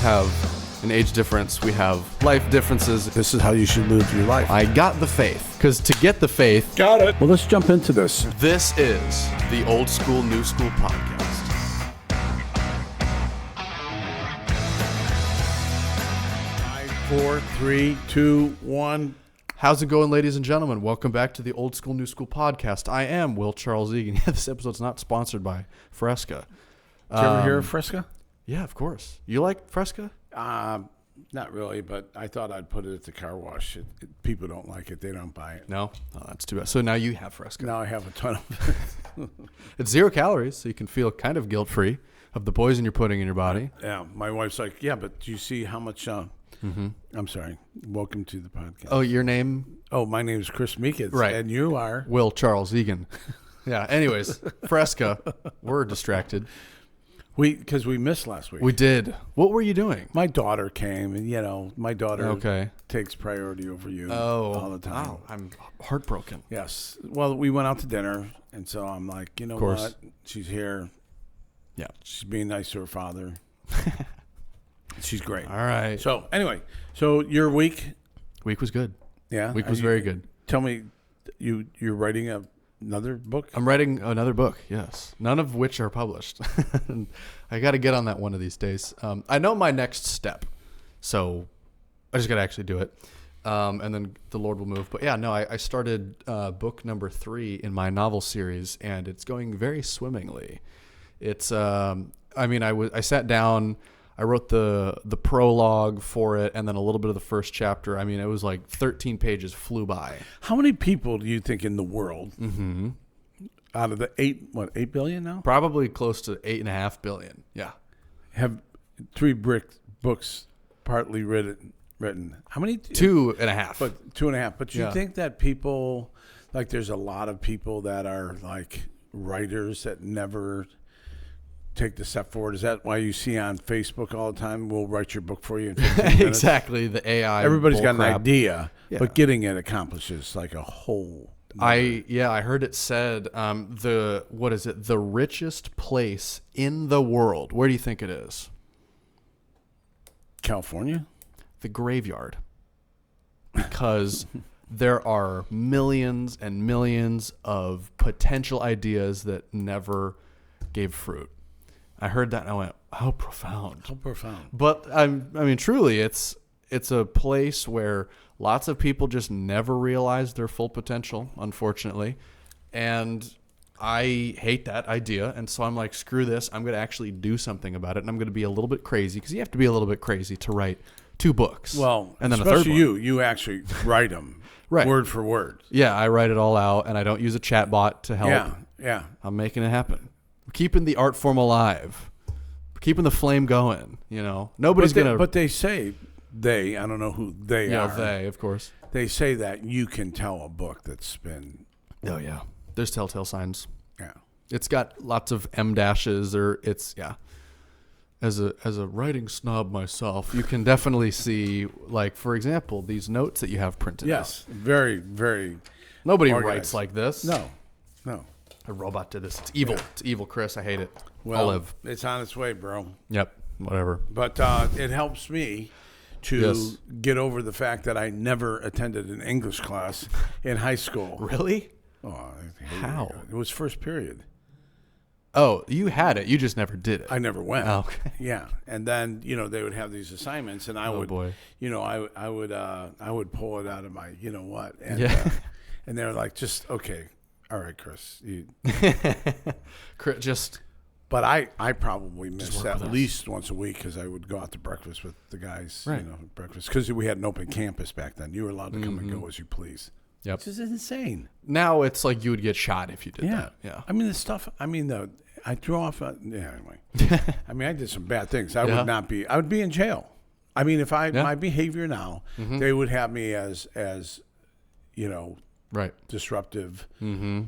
have an age difference. We have life differences. This is how you should live your life. I got the faith, because to get the faith, Got it. Well, let's jump into this. this is the Old School, New School podcast. 5, 4, 3, 2, 1. How's it going, ladies and gentlemen? Welcome back to the Old School, New School podcast. I am Will Charles Egan. Yeah, this episode's not sponsored by Fresca. Did you ever hear of Fresca? Yeah, of course. You like Fresca? Not really, but I thought I'd put it at the car wash. People don't like it. They don't buy it. No? Oh, that's too bad. So now you have Fresca. Now I have a ton of it. It's 0 calories, so you can feel kind of guilt-free of the poison you're putting in your body. Yeah, my wife's like, yeah, but do you see how much... I'm sorry. Welcome to the podcast. Oh, your name? Oh, my name is Chris Meekins. Right. And you are? Will Charles Egan. Yeah, anyways, Fresca. We're distracted. Because we missed last week. We did. What were you doing? My daughter came, and, my daughter takes priority over you all the time. Wow, I'm heartbroken. Yes. Well, we went out to dinner, and so I'm like, you know what? She's here. Yeah. She's being nice to her father. She's great. All right. So, anyway, your week? Week was good. Yeah? Week was very good. Tell me, you're writing another book? I'm writing another book, yes. None of which are published. I got to get on that one of these days. I know my next step, so I just got to actually do it. And then the Lord will move. But yeah, no, I started book number 3 in my novel series, and it's going very swimmingly. It's, I sat down, I wrote the prologue for it, and then a little bit of the first chapter. I mean, it was like 13 pages flew by. How many people do you think in the world, out of the 8 billion now? Probably close to 8.5 billion. Yeah. Have 3 books partly written. How many? 2.5. But 2.5. But you think that people, like there's a lot of people that are like writers that never take the step forward. Is that why you see on Facebook all the time, we'll write your book for you in 15 minutes? Exactly, the AI. Everybody's got an idea, but getting it accomplishes like a whole. I heard it said the richest place in the world. Where do you think it is? California? The graveyard. Because there are millions and millions of potential ideas that never gave fruit. I heard that and I went, how profound. How profound. But I mean, truly, it's a place where lots of people just never realize their full potential, unfortunately. And I hate that idea. And so I'm like, screw this. I'm going to actually do something about it. And I'm going to be a little bit crazy, because you have to be a little bit crazy to write 2 books. Well, and then especially a third one. You actually write them right. Word for word. Yeah, I write it all out, and I don't use a chat bot to help. Yeah. I'm making it happen. Keeping the art form alive, keeping the flame going. Nobody's gonna. But they say I don't know who they are. They, of course. They say that you can tell a book that's been. Oh yeah, there's telltale signs. Yeah, it's got lots of M dashes, or it's As a writing snob myself, you can definitely see, like, for example, these notes that you have printed. Yes, very, very. Nobody organized. writes like this. No. A robot did this. It's evil. Yeah. It's evil, Chris. I hate it. Well, Olive. It's on its way, bro. Yep. Whatever. But it helps me to get over the fact that I never attended an English class in high school. Really? Oh, how? It was first period. Oh, you had it. You just never did it. I never went. Oh, okay. Yeah, and then they would have these assignments, and I would, boy. I would pull it out of my, and and they're like, just okay. All right, Chris. But I probably missed at least once a week, because I would go out to breakfast with the guys, right. breakfast, because we had an open campus back then. You were allowed to come and go as you please. Yep. This is insane. Now it's like you would get shot if you did that. Yeah. I mean, I threw off. Anyway. I did some bad things. I would be in jail. I mean, if my behavior now, they would have me as right, disruptive. Mm-hmm.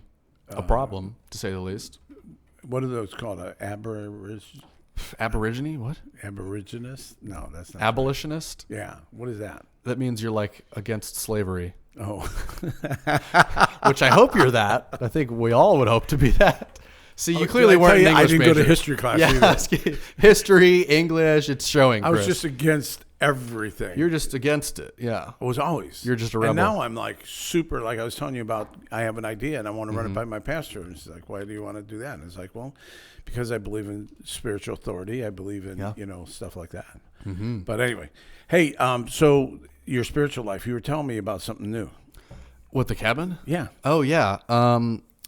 A problem, to say the least. What are those called? Aborigine? What? Aboriginist? No, that's not. Abolitionist? Right. Yeah. What is that? That means you're like against slavery. Oh. Which I hope you're that. I think we all would hope to be that. See, you clearly weren't an English I didn't major. go to history class either. History, English, it's showing, I was Chris. just against everything. You're just against it, yeah. I was always. You're just a rebel. And now I'm like super, like I was telling you about, I have an idea and I want to run it by my pastor. And he's like, why do you want to do that? And it's like, well, because I believe in spiritual authority. I believe in, stuff like that. Mm-hmm. But anyway, hey, so your spiritual life, you were telling me about something new. What, the cabin? Yeah. Oh, yeah.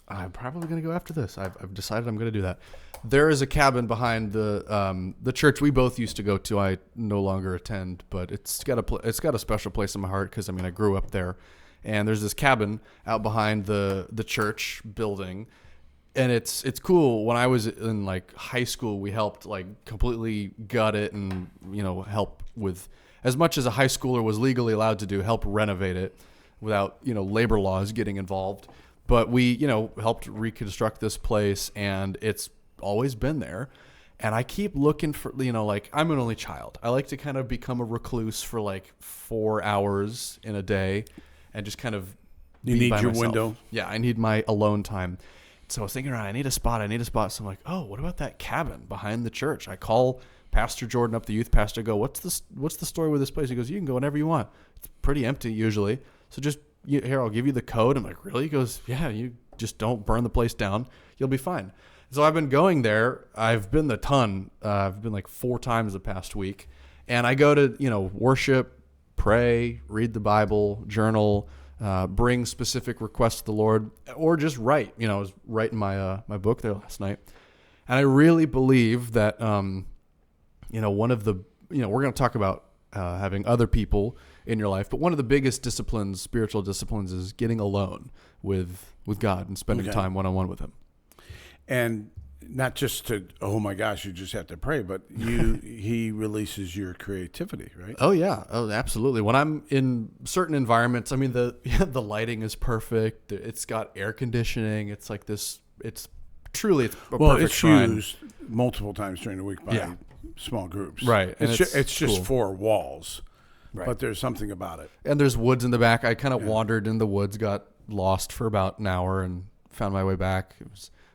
I'm probably going to go after this. I've decided I'm going to do that. There is a cabin behind the church we both used to go to. I no longer attend, but it's got a special place in my heart because I grew up there. And there's this cabin out behind the church building, and it's cool. When I was in like high school, we helped like completely gut it and help with as much as a high schooler was legally allowed to do, help renovate it without labor laws getting involved. But we, helped reconstruct this place, and it's always been there. And I keep looking for, like, I'm an only child. I like to kind of become a recluse for like 4 hours in a day and just kind of You be need by your myself. window. Yeah, I need my alone time. So I was thinking around, I need a spot. So I'm like, oh, what about that cabin behind the church? I call Pastor Jordan up, the youth pastor, go, what's the story with this place? He goes, you can go whenever you want. It's pretty empty usually. So just, here, I'll give you the code. I'm like, really? He goes, yeah, you just don't burn the place down. You'll be fine. So I've been going there. I've been a ton. I've been like 4 times the past week. And I go to, worship, pray, read the Bible, journal, bring specific requests to the Lord, or just write. I was writing my book there last night. And I really believe that, one of the, we're going to talk about having other people in your life, but one of the biggest disciplines, spiritual disciplines, is getting alone with God and spending time one-on-one with Him. And not just to, oh my gosh, you just have to pray, but He releases your creativity, right? Oh yeah, absolutely. When I'm in certain environments, the lighting is perfect. It's got air conditioning. It's like this. It's truly a perfect shrine. Used multiple times during the week by small groups, right? And it's just cool. 4 walls. Right. But there's something about it. And there's woods in the back. I kind of wandered in the woods, got lost for about an hour, and found my way back.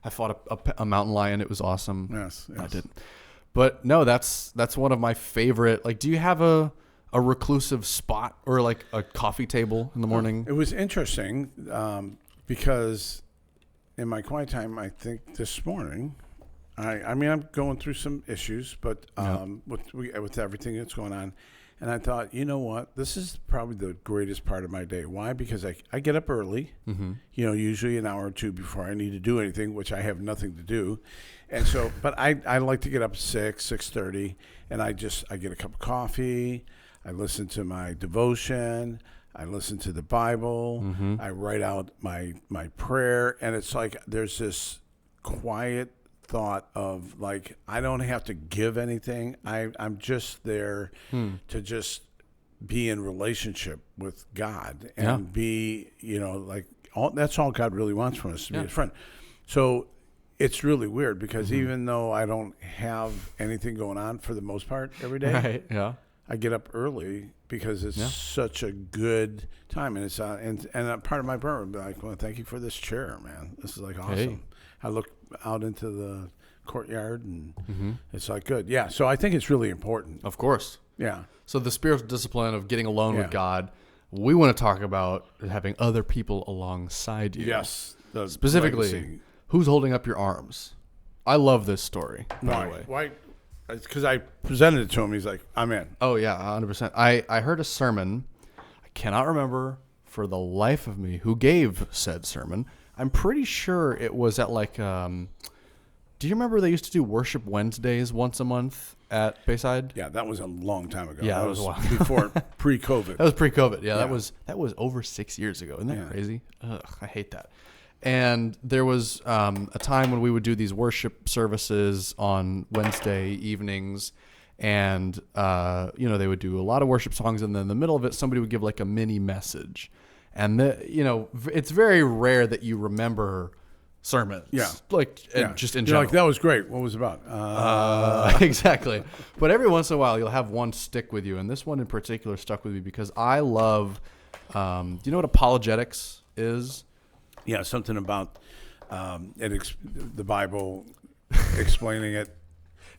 I fought a mountain lion. It was awesome. Yes. I didn't. But no, that's one of my favorite. Like, do you have a reclusive spot or like a coffee table in the morning? It was interesting because in my quiet time, I think this morning, I'm going through some issues, but with everything that's going on. And I thought, you know what? This is probably the greatest part of my day. Why? Because I get up early, usually an hour or 2 before I need to do anything, which I have nothing to do. And so, but I like to get up at 6:30, and I get a cup of coffee. I listen to my devotion. I listen to the Bible. Mm-hmm. I write out my prayer. And it's like there's this quiet thought of like, I don't have to give anything. I'm just there to just be in relationship with God and be, that's all God really wants from us, to be His friend. So it's really weird because even though I don't have anything going on for the most part every day, right? Yeah, I get up early because it's such a good time, and it's and a part of my prayer would be like, well, thank you for this chair, man. This is like awesome. Hey. I look out into the courtyard and it's like good. Yeah. So I think it's really important. Of course. Yeah. So the spiritual discipline of getting alone with God, we want to talk about having other people alongside you. Yes. Specifically, legacy. Who's holding up your arms? I love this story, by the way. Why? Because I presented it to him. He's like, I'm in. Oh, yeah, 100%. I heard a sermon. I cannot remember for the life of me who gave said sermon. I'm pretty sure it was at like, do you remember they used to do Worship Wednesdays once a month at Bayside? Yeah, that was a long time ago. Yeah, that was a while. Before pre-COVID. That was pre-COVID. Yeah, that was over 6 years ago. Isn't that crazy? Ugh, I hate that. And there was a time when we would do these worship services on Wednesday evenings, and they would do a lot of worship songs, and then in the middle of it, somebody would give like a mini message. And it's very rare that you remember sermons. Yeah. Just in general. You're like, that was great. What was it about? Exactly. But every once in a while, you'll have one stick with you. And this one in particular stuck with me because I love, do you know what apologetics is? Yeah, something about the Bible explaining it.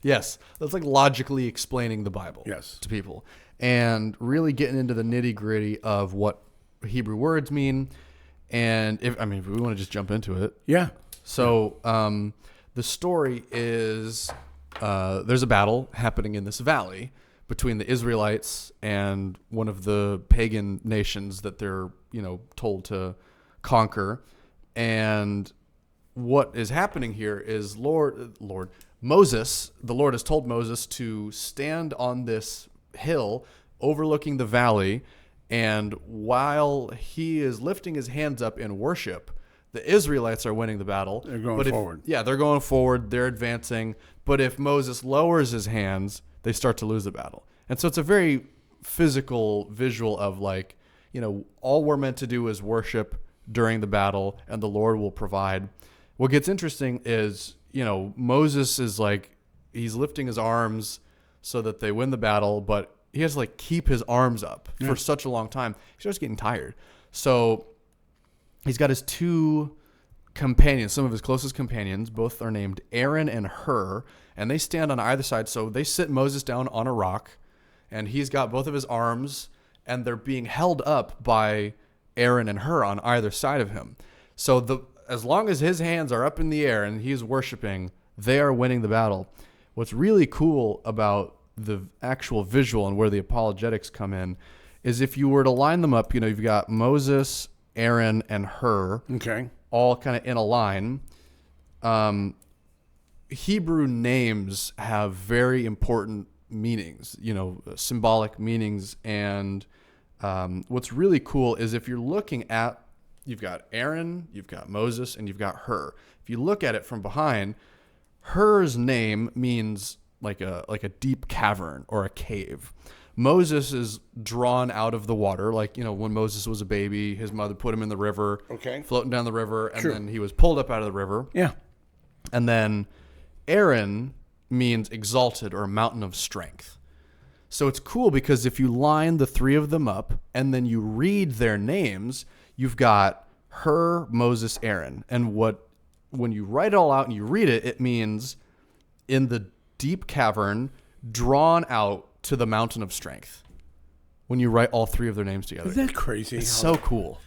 Yes, that's like logically explaining the Bible to people and really getting into the nitty gritty of what Hebrew words mean. And if we want to just jump into it. Yeah. So the story is there's a battle happening in this valley between the Israelites and one of the pagan nations that they're, told to conquer. And what is happening here is Moses, the Lord has told Moses to stand on this hill overlooking the valley, and while he is lifting his hands up in worship, the Israelites are winning the battle. They're going forward. They're going forward. They're advancing. But if Moses lowers his hands, they start to lose the battle. And so it's a very physical visual of all we're meant to do is worship during the battle, and the Lord will provide. What gets interesting is, Moses is he's lifting his arms so that they win the battle, but he has to keep his arms up for such a long time. He starts getting tired. So he's got his two companions, some of his closest companions. Both are named Aaron and Hur, and they stand on either side. So they sit Moses down on a rock, and he's got both of his arms, and they're being held up by Aaron and Hur on either side of him. So as long as his hands are up in the air and he's worshiping, they are winning the battle. What's really cool about the actual visual and where the apologetics come in is if you were to line them up, you've got Moses, Aaron, and Hur, all kind of in a line. Hebrew names have very important meanings, symbolic meanings. And what's really cool is if you're looking at, you've got Aaron, you've got Moses, and you've got Hur. If you look at it from behind, Hur's name means like a deep cavern or a cave. Moses is drawn out of the water, when Moses was a baby, his mother put him in the river, floating down the river, and then he was pulled up out of the river. Yeah. And then Aaron means exalted or mountain of strength. So it's cool because if you line the three of them up and then you read their names, you've got Hur, Moses, Aaron. And when you write it all out and you read it, it means in the deep cavern, drawn out to the mountain of strength. When you write all three of their names together. Isn't that crazy? It's so cool.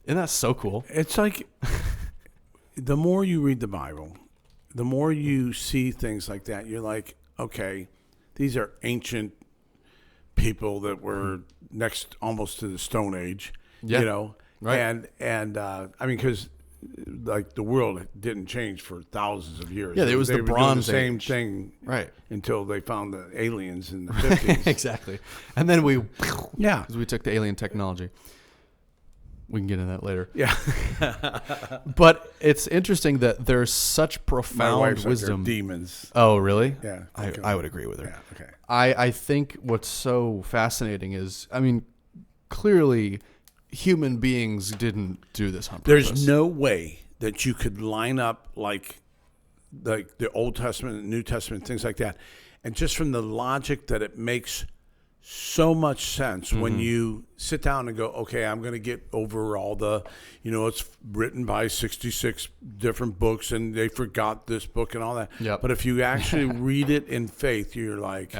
Isn't that so cool? It's like the more you read the Bible, the more you see things like that, you're like, okay, these are ancient people that were next almost to the Stone Age, right? And because the world didn't change for thousands of years. Yeah, it was the Bronze Age. Same Age. thing, right? Until they found the aliens in the 50s. Exactly, and then because we took the alien technology. We can get into that later. Yeah. But it's interesting that there's such profound My wife's wisdom. Like demons. Oh, really? Yeah. I would agree with her. Yeah, okay. I think what's so fascinating is, clearly human beings didn't do this on purpose. There's no way that you could line up like the Old Testament and New Testament, things like that. And just from the logic that it makes so much sense when you sit down and go, okay, I'm going to get over all the, it's written by 66 different books and they forgot this book and all that. Yep. But if you actually read it in faith, you're like,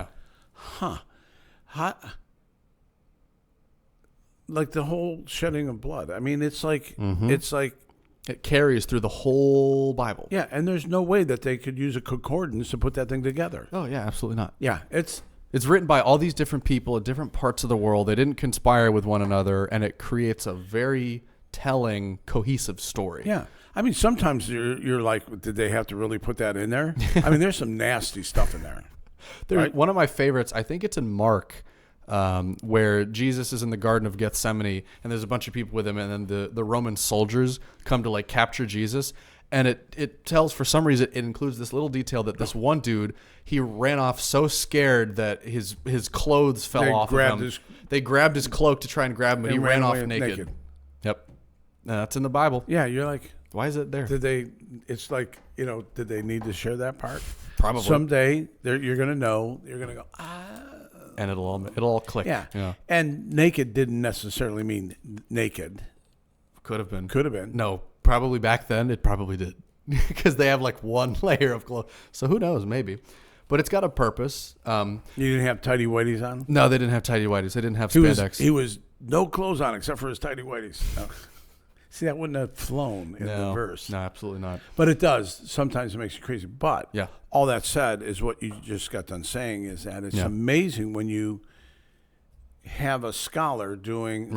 like the whole shedding of blood. It's like, it carries through the whole Bible. Yeah. And there's no way that they could use a concordance to put that thing together. Oh yeah, absolutely not. Yeah. It's written by all these different people at different parts of the world. They didn't conspire with one another, and it creates a very telling, cohesive story. Yeah. Sometimes you're like, did they have to really put that in there? There's some nasty stuff in there. Right? One of my favorites, I think it's in Mark, where Jesus is in the Garden of Gethsemane, and there's a bunch of people with him, and then the Roman soldiers come to capture Jesus. And it tells, for some reason, it includes this little detail that this one dude, he ran off so scared that his clothes fell off of him. They grabbed his cloak to try and grab him, but he ran off naked. Yep. That's in the Bible. Yeah, you're like, why is it there? Did they need to share that part? Probably. Someday you're going to know. You're going to go, and it'll all click. Yeah. And naked didn't necessarily mean naked. Could have been. Could have been. No, probably back then it probably did. Because they have like one layer of clothes. So who knows, maybe. But it's got a purpose. You didn't have tighty whities on? No, they didn't have tighty whities. They didn't have spandex. He was no clothes on except for his tighty whities. No. See, that wouldn't have flown in the verse. No, absolutely not. But it does. Sometimes it makes you crazy. But yeah. All that said is what you just got done saying is that it's amazing when you have a scholar doing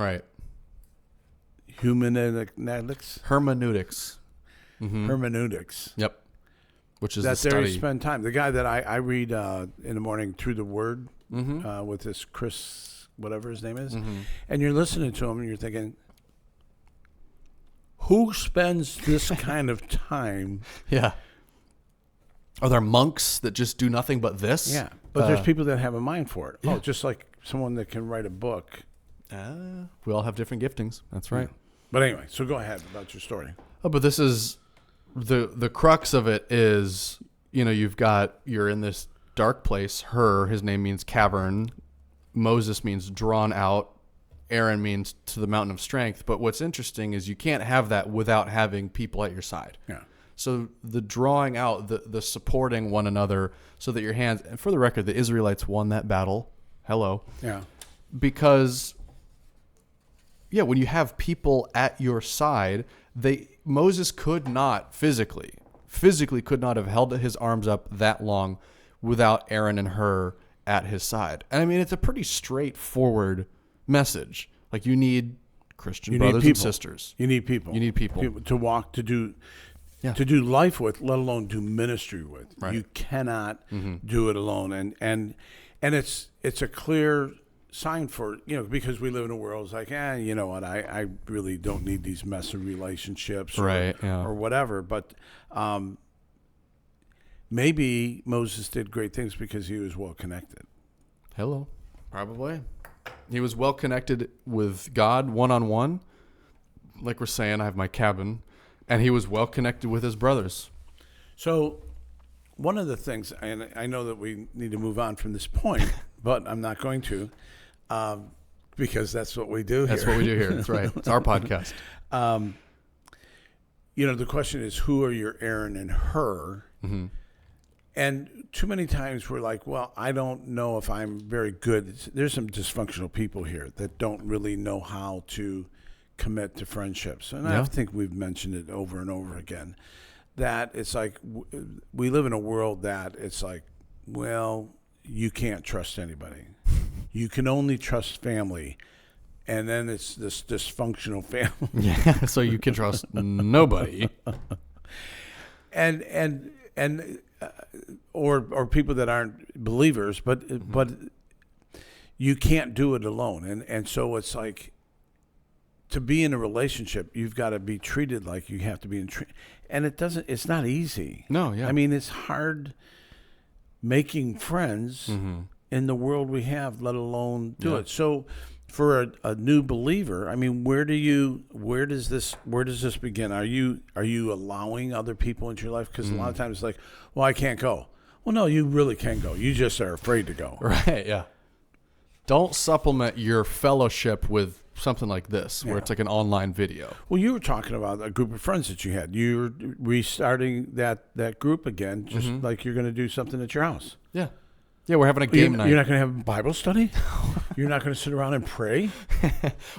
hermeneutics. Hermeneutics. Yep. Which is that the study. They spend time. The guy that I read in the morning Through the Word with this Chris, whatever his name is, and you're listening to him and you're thinking, who spends this kind of time? Yeah. Are there monks that just do nothing but this? Yeah. But there's people that have a mind for it. Yeah. Oh, just like someone that can write a book. We all have different giftings. That's right. Yeah. But anyway, so go ahead about your story. Oh, but this is the crux of it is, you're in this dark place. Hur, his name means cavern. Moses means drawn out. Aaron means to the mountain of strength. But what's interesting is you can't have that without having people at your side. Yeah. So the drawing out, the supporting one another so that your hands, and for the record, the Israelites won that battle. Hello. Yeah. Because, when you have people at your side, Moses could not physically could not have held his arms up that long without Aaron and Hur at his side. And I mean, it's a pretty straightforward message. Like, you need Christian brothers and sisters. You need people. You need people to walk, to do life with, let alone do ministry with. Right. You cannot do it alone. And it's a clear sign for, because we live in a world, it's like, you know what, I really don't need these messy relationships or whatever. But maybe Moses did great things because he was well connected. Hello. Probably. He was well connected with God one-on-one. Like we're saying, I have my cabin. And he was well connected with his brothers. So one of the things, and I know that we need to move on from this point, but I'm not going to, because that's what we do here. That's what we do here. That's right. It's our podcast. The question is, who are your Aaron and Hur? Mm-hmm. And too many times we're like, well, I don't know if I'm very good. There's some dysfunctional people here that don't really know how to commit to friendships. And I think we've mentioned it over and over again, that it's like we live in a world that it's like, well, you can't trust anybody. You can only trust family. And then it's this dysfunctional family. Yeah, so you can trust nobody. Or people that aren't believers, but you can't do it alone. And so it's like, to be in a relationship, you've got to be treated like you have to be and it's not easy. No, yeah. I mean, it's hard making friends in the world we have, let alone do it. So for a new believer, I mean, where does this begin? Are you allowing other people into your life? Because a lot of times it's like, well, I can't go. Well, no, you really can go. You just are afraid to go. Right, yeah. Don't supplement your fellowship with something like this, where it's like an online video. Well, you were talking about a group of friends that you had. You're restarting that group again, just like you're going to do something at your house. Yeah. Yeah, we're having a game night. You're not going to have a Bible study? You're not going to sit around and pray?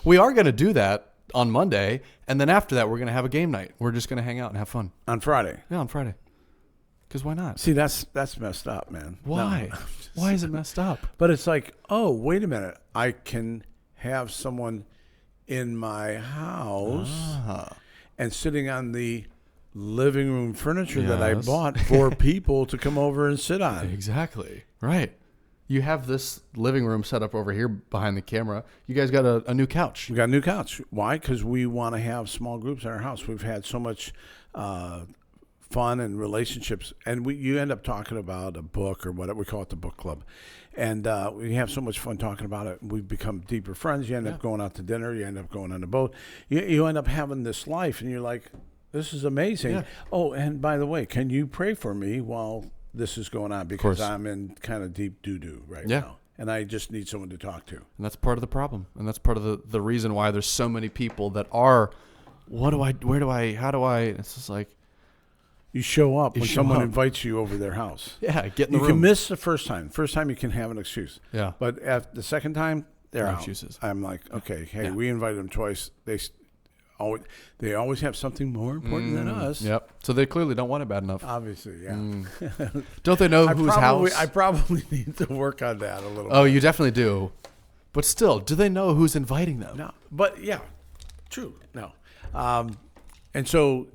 We are going to do that on Monday, and then after that, we're going to have a game night. We're just going to hang out and have fun. On Friday? Yeah, on Friday. Because why not? See, that's messed up, man. Why? No. Why is it messed up? But it's like, oh, wait a minute. I can have someone in my house and sitting on the living room furniture that I bought for people to come over and sit on. Exactly. Right. You have this living room set up over here behind the camera. You guys got a new couch. We got a new couch. Why? Because we want to have small groups in our house. We've had so much fun and relationships, and you end up talking about a book or whatever. We call it the book club, and we have so much fun talking about it. We've become deeper friends. You end up going out to dinner. You end up going on a boat. You end up having this life, and you're like, this is amazing. Yeah. Oh, and by the way, can you pray for me while this is going on, because I'm in kind of deep doo-doo right now, and I just need someone to talk to. And that's part of the problem, and that's part of the reason why there's so many people that are how do I? It's just like, you show up You when show someone up. invites you over their house. yeah, get in the You room. can miss the first time. First time you can have an excuse. Yeah. But at the second time, they're No out. excuses. I'm like, okay, hey, Yeah. we invited them twice. They always have something more important than us. Yep. So they clearly don't want it bad enough. Obviously, yeah. Don't they know whose house? I probably need to work on that a little Oh, bit. you definitely do. But still, do they know who's inviting them? No, but yeah, true. No. And so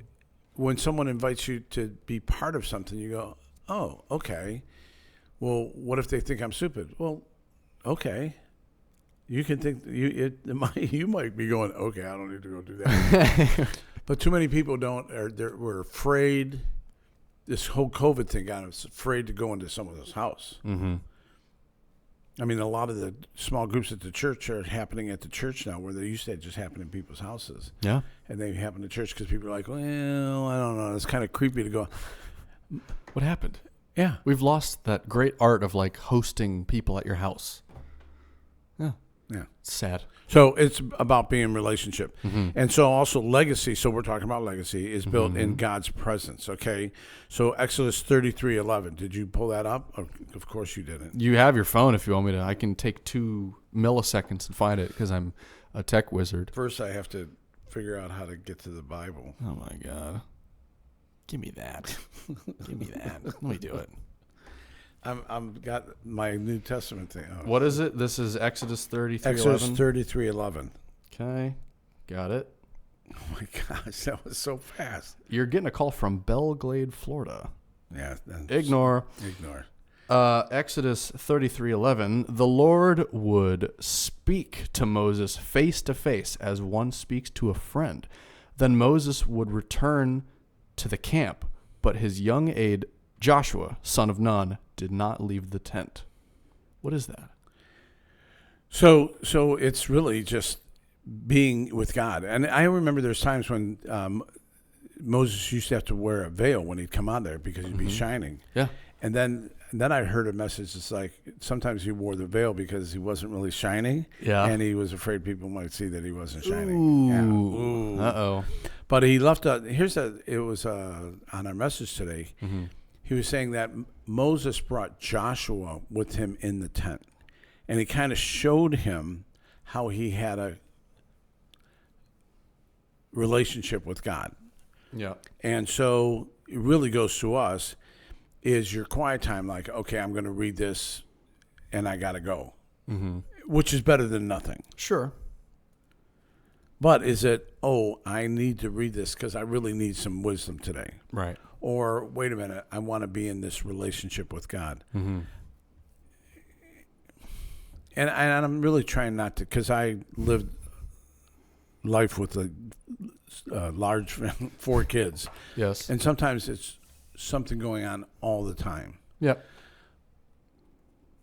when someone invites you to be part of something, you go, oh, okay. Well, what if they think I'm stupid? Well, okay. You can think you might be going, okay, I don't need to go do that. But too many people we're afraid. This whole COVID thing got us afraid to go into someone's house. Mm-hmm. I mean, a lot of the small groups at the church are happening at the church now, where they used to just happen in people's houses. Yeah. And they happen to church because people are like, well, I don't know. It's kind of creepy to go. What happened? Yeah. We've lost that great art of like hosting people at your house. Yeah. Yeah. It's sad. So it's about being relationship. Mm-hmm. And so also legacy, so we're talking about legacy, is built in God's presence, okay? So Exodus 33:11, did you pull that up? Of course you didn't. You have your phone if you want me to. I can take 2 milliseconds and find it because I'm a tech wizard. First I have to figure out how to get to the Bible. Oh, my God. Give me that. Give me that. Let me do it. I'm got my New Testament thing. Oh. What is it? This is Exodus 33:11. Exodus 33:11. Okay. Got it. Oh my gosh, that was so fast. You're getting a call from Belglade, Florida. Yeah. Ignore. Exodus 33:11. The Lord would speak to Moses face to face as one speaks to a friend. Then Moses would return to the camp, but his young aide Joshua, son of Nun, did not leave the tent. What is that? So it's really just being with God. And I remember there's times when Moses used to have to wear a veil when he'd come out there because he'd be shining. Yeah. And then I heard a message. It's like sometimes he wore the veil because he wasn't really shining. Yeah. And he was afraid people might see that he wasn't shining. Ooh. Yeah. Ooh. Uh-oh. But he left it was on our message today. Mm-hmm. He was saying that Moses brought Joshua with him in the tent. And he kind of showed him how he had a relationship with God. Yeah. And so it really goes to us is your quiet time like, okay, I'm going to read this and I got to go, which is better than nothing. Sure. But is it, I need to read this because I really need some wisdom today. Right. Or wait a minute, I want to be in this relationship with God. Mm-hmm. And I'm really trying not to, because I lived life with a large 4 kids. Yes. And sometimes it's something going on all the time. Yep.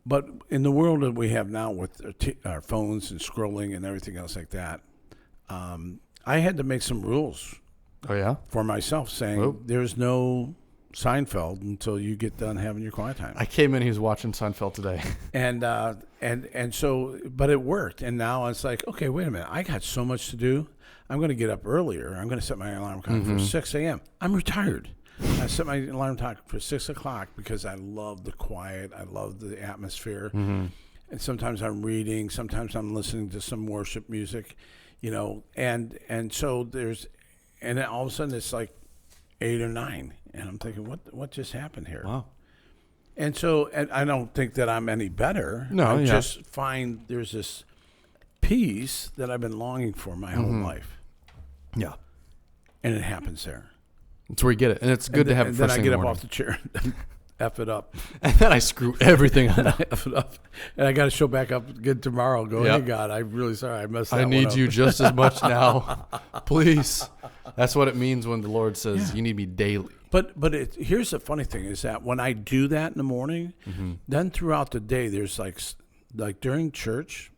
But in the world that we have now with our phones and scrolling and everything else like that, I had to make some rules Oh, yeah? for myself saying there's no Seinfeld until you get done having your quiet time. I came in, he was watching Seinfeld today. And so, but it worked. And now it's like, okay, wait a minute. I got so much to do. I'm going to get up earlier. I'm going to set my alarm clock for 6 a.m. I'm retired. I set my alarm clock for 6 o'clock because I love the quiet. I love the atmosphere. And sometimes I'm reading. Sometimes I'm listening to some worship music, and so and then all of a sudden it's like 8 or 9. And I'm thinking, what just happened here? Wow. And so, and I don't think that I'm any better. No, I yeah. just find there's this peace that I've been longing for my whole life. Yeah. And it happens there. That's where you get it. And it's good to have it and first then I thing get in the up morning. off the chair and F it up. And then I screw everything up. F it up. And I got to show back up again tomorrow. Go, Yep. hey, God, I'm really sorry. I messed that I one need up. you just as much now. Please. That's what it means when the Lord says you need me daily. But here's the funny thing is that when I do that in the morning, then throughout the day, there's like during church,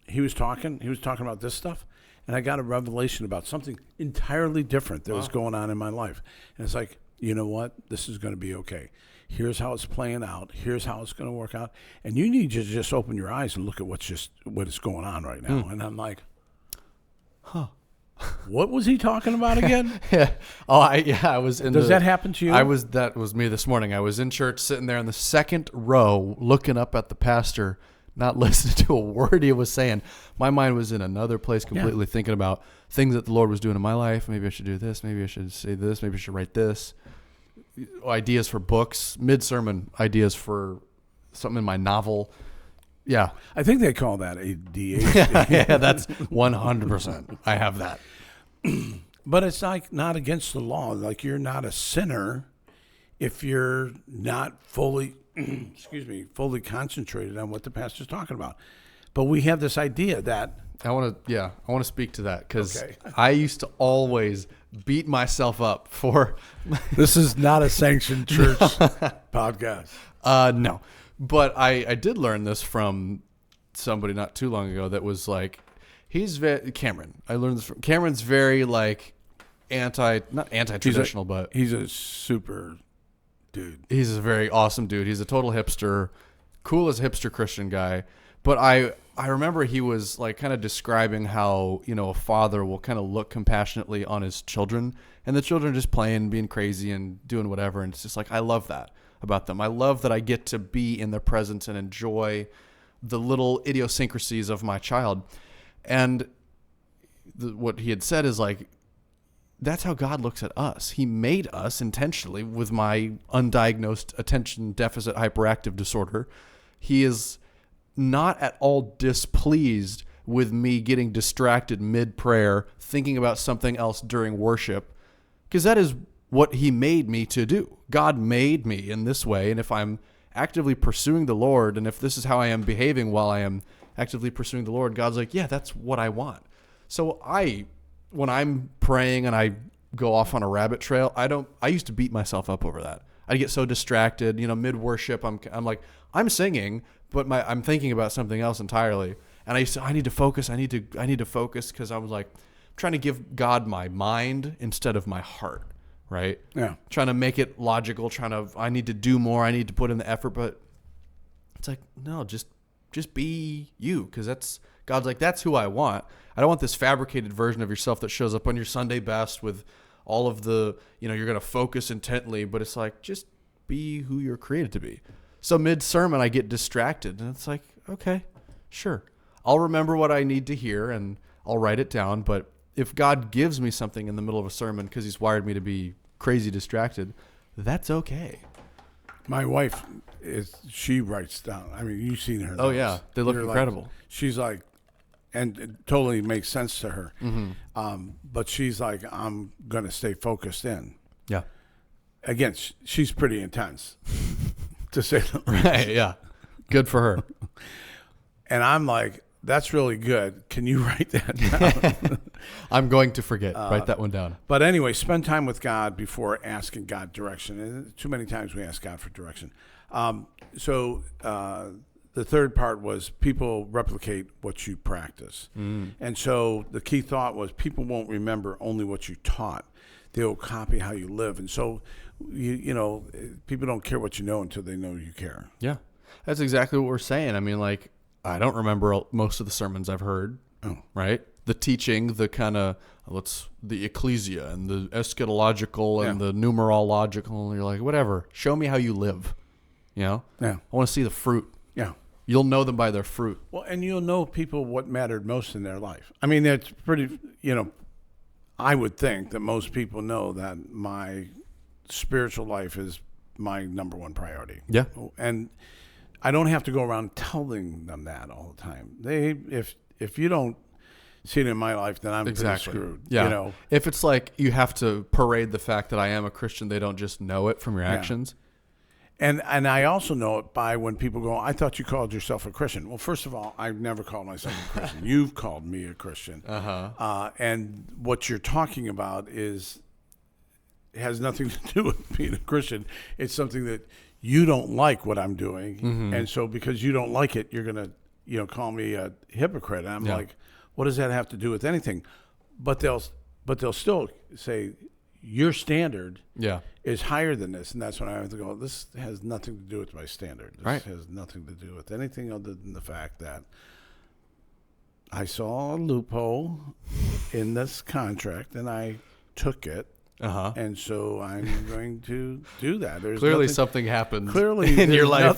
he was talking about this stuff, and I got a revelation about something entirely different that was going on in my life. And it's like, you know what? This is going to be okay. Here's how it's playing out. Here's how it's going to work out. And you need to just open your eyes and look at what is going on right now. And I'm like, what was he talking about again? Yeah. I was in Does that happen to you? That was me this morning. I was in church sitting there in the second row looking up at the pastor, not listening to a word he was saying. My mind was in another place completely, thinking about things that the Lord was doing in my life. Maybe I should do this. Maybe I should say this. Maybe I should write this. Ideas for books, mid-sermon ideas for something in my novel. Yeah. I think they call that ADHD. Yeah, that's 100%. I have that. But it's like not against the law. Like you're not a sinner if you're not fully, fully concentrated on what the pastor's talking about. But we have this idea that I want to speak to that because I used to always beat myself up for. This is not a sanctioned church podcast. No, but I did learn this from somebody not too long ago that was like, Cameron. I learned this from Cameron's very like not anti-traditional, but he's a super dude. He's a very awesome dude. He's a total hipster, cool as hipster Christian guy. But I remember he was like kind of describing how, a father will kind of look compassionately on his children, and the children are just playing, being crazy and doing whatever. And it's just like, I love that about them. I love that I get to be in their presence and enjoy the little idiosyncrasies of my child. And what he had said is like, that's how God looks at us. He made us intentionally with my undiagnosed attention deficit hyperactive disorder. He is not at all displeased with me getting distracted mid-prayer, thinking about something else during worship, because that is what he made me to do. God made me in this way, and if I'm actively pursuing the Lord, and if this is how I am behaving while I am actively pursuing the Lord, God's like, yeah, that's what I want. So when I'm praying and I go off on a rabbit trail, I used to beat myself up over that. I get so distracted, mid-worship, I'm like, I'm singing, but I'm thinking about something else entirely. And I need to focus. I need to focus because I was like trying to give God my mind instead of my heart, right? Yeah. Trying to make it logical, I need to do more. I need to put in the effort, but it's like, no, just be you. Cause God's like, that's who I want. I don't want this fabricated version of yourself that shows up on your Sunday best with all of the, you're going to focus intently, but it's like, just be who you're created to be. So mid-sermon, I get distracted, and it's like, okay, sure. I'll remember what I need to hear, and I'll write it down. But if God gives me something in the middle of a sermon because he's wired me to be crazy distracted, that's okay. My wife, she writes down. I mean, you've seen her. Oh, yeah. They look incredible. Like, she's like, and it totally makes sense to her. Mm-hmm. But she's like, I'm going to stay focused in. Yeah. Again, she's pretty intense. To say the least. Right, yeah. Good for her. And I'm like, that's really good. Can you write that down? I'm going to forget. Write that one down. But anyway, spend time with God before asking God direction. And too many times we ask God for direction. So the third part was people replicate what you practice. And so the key thought was people won't remember only what you taught. They'll copy how you live. And so, people don't care what you know until they know you care. Yeah, that's exactly what we're saying. I mean, like, I don't remember most of the sermons I've heard, right? The teaching, the kind of, the ecclesia and the eschatological and the numerological. And you're like, whatever, show me how you live, Yeah. I want to see the fruit. Yeah. You'll know them by their fruit. Well, and you'll know people what mattered most in their life. I mean, it's pretty, I would think that most people know that my spiritual life is my number one priority. Yeah. And I don't have to go around telling them that all the time. If you don't see it in my life, then I'm pretty screwed. Yeah. If it's like you have to parade the fact that I am a Christian, they don't just know it from your actions. And I also know it by when people go, I thought you called yourself a Christian. Well, first of all, I've never called myself a Christian. You've called me a Christian. And what you're talking about has nothing to do with being a Christian. It's something that you don't like what I'm doing. Mm-hmm. And so because you don't like it, you're going to call me a hypocrite. And I'm like, what does that have to do with anything? But they'll still say, your standard is higher than this. And that's when I have to go, this has nothing to do with my standard. This has nothing to do with anything other than the fact that I saw a loophole in this contract, and I took it. And so I'm going to do that. There's clearly something happened clearly in your life.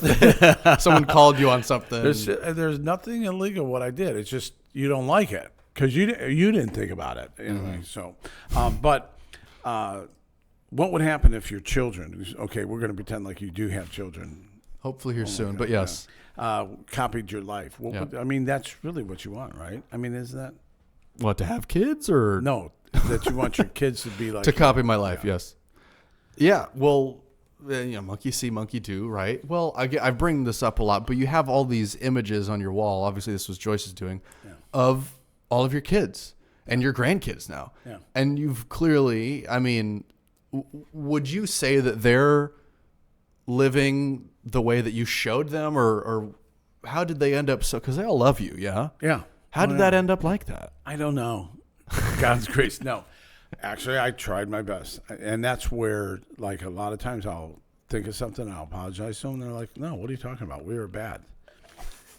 Someone called you on something. There's nothing illegal what I did. It's just you don't like it because you didn't think about it anyway. So, but what would happen if your children? Okay, we're going to pretend like you do have children. Hopefully here soon, but yes, copied your life. I mean, that's really what you want, right? I mean, is that what, to have kids or no? That you want your kids to be like to copy my life? Yes. Yeah. Well, monkey see, monkey do, right? Well, I bring this up a lot, but you have all these images on your wall. Obviously, this was Joyce's doing of all of your kids and your grandkids now. Yeah. And you've clearly, I mean, would you say that they're living the way that you showed them, or how did they end up so? Because they all love you, yeah. Yeah. How did that end up like that? I don't know. God's grace. No, actually, I tried my best, and that's where, like, a lot of times I'll think of something, and I'll apologize to them, and they're like, "No, what are you talking about? We were bad,"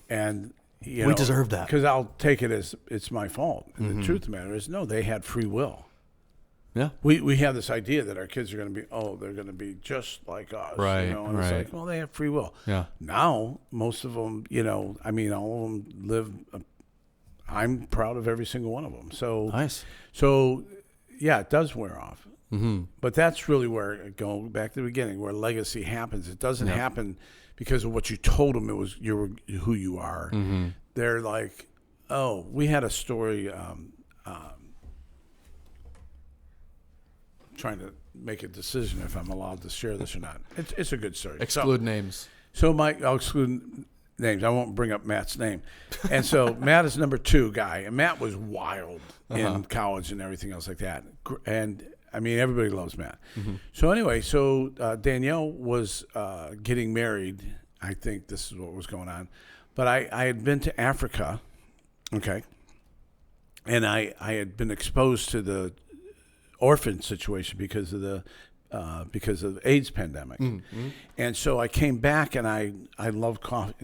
and we deserve that because I'll take it as it's my fault. And the truth of the matter is, no, they had free will. Yeah, we have this idea that our kids are going to be, they're going to be just like us, right? And it's like, well, they have free will. Yeah. Now most of them, I mean, all of them live. I'm proud of every single one of them. So nice. So, yeah, it does wear off. But that's really where, going back to the beginning, where legacy happens. It doesn't happen because of what you told them. It was who you are. They're like, we had a story. Trying to make a decision if I'm allowed to share this or not. It's a good story. Exclude names. So I'll exclude names. I won't bring up Matt's name. And so Matt is number 2 guy. And Matt was wild in college and everything else like that. And, I mean, everybody loves Matt. So anyway, Danielle was getting married. I think this is what was going on. But I had been to Africa, okay, and I had been exposed to the orphan situation because of the AIDS pandemic. And so I came back, and I love coffee.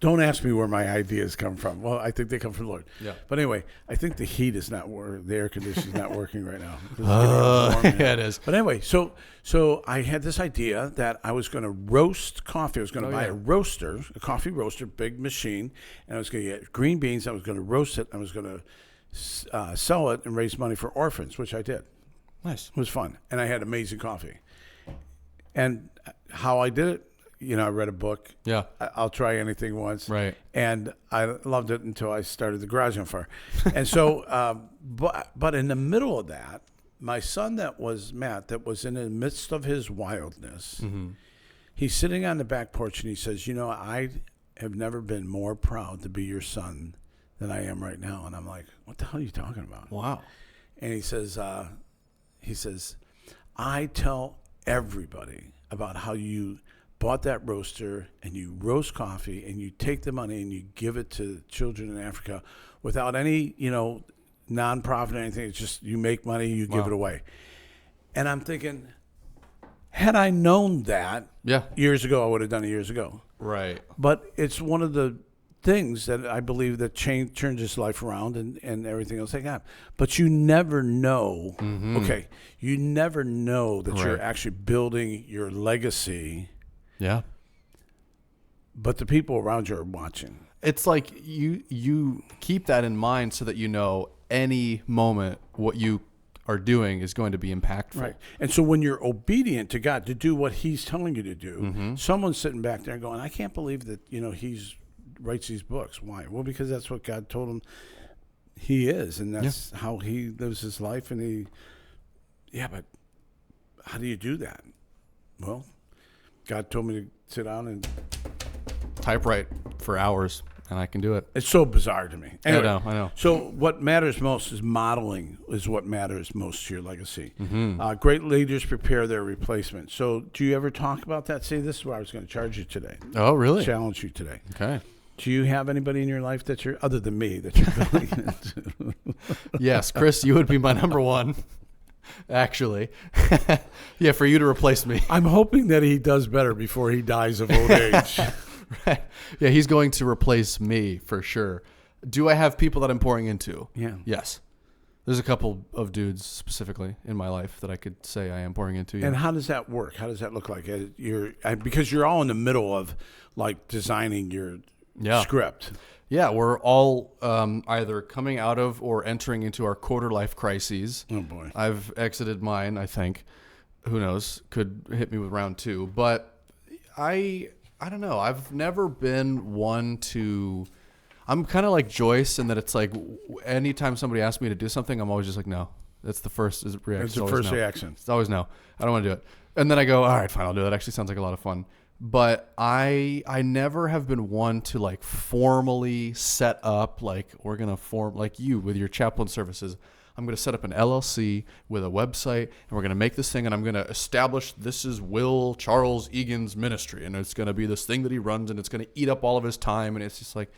Don't ask me where my ideas come from. Well, I think they come from the Lord. Yeah. But anyway, I think the heat is not the air conditioning is not working right now. Yeah, it is. But anyway, so I had this idea that I was going to roast coffee. I was going to buy a roaster, a coffee roaster, big machine, and I was going to get green beans. I was going to roast it. I was going to sell it and raise money for orphans, which I did. Nice. It was fun. And I had amazing coffee. And how I did it, I read a book. Yeah. I'll try anything once. Right. And I loved it until I started the garage on fire. And so, but in the middle of that, my son Matt, that was in the midst of his wildness, he's sitting on the back porch and he says, I have never been more proud to be your son than I am right now. And I'm like, what the hell are you talking about? Wow. And he says, I tell everybody about how you bought that roaster and you roast coffee and you take the money and you give it to children in Africa without any, nonprofit or anything. It's just you make money, you give it away. And I'm thinking, had I known that years ago, I would have done it years ago. Right. But it's one of the things that I believe that turns his life around and everything else like that. But you never know. Okay, you never know that you're actually building your legacy. Yeah. But the people around you are watching. It's like you keep that in mind so that any moment what you are doing is going to be impactful. Right. And so when you're obedient to God to do what he's telling you to do, someone's sitting back there going, I can't believe that, he's writes these books. Why? Well, because that's what God told him he is, and that's how he lives his life. And but how do you do that? Well, God told me to sit down and typewrite for hours, and I can do it. It's so bizarre to me. Anyway, I know. So what matters most is modeling is what matters most to your legacy. Great leaders prepare their replacement. So do you ever talk about that? See, this is where I was going to charge you today. Oh, really? Challenge you today. Okay. Do you have anybody in your life other than me, that you're building into? Yes, Chris, you would be my number one, actually. Yeah, for you to replace me. I'm hoping that he does better before he dies of old age. Right. Yeah, he's going to replace me for sure. Do I have people that I'm pouring into? Yeah. Yes. There's a couple of dudes specifically in my life that I could say I am pouring into. Yeah. And how does that work? How does that look like? Because you're all in the middle of like designing your script. Yeah, we're all either coming out of or entering into our quarter life crises. Oh boy, I've exited mine. I think. Who knows? Could hit me with round 2. But I don't know. I've never been one to. I'm kind of like Joyce in that it's like anytime somebody asks me to do something, I'm always just like, no. That's the first reaction. It's the first reaction. It's always no. I don't want to do it. And then I go, all right, fine, I'll do it. That actually sounds like a lot of fun. But I never have been one to like formally set up, like we're going to form, like you with your chaplain services. I'm going to set up an LLC with a website, and we're going to make this thing, and I'm going to establish this is Will Charles Egan's ministry, and it's going to be this thing that he runs, and it's going to eat up all of his time, and it's just like,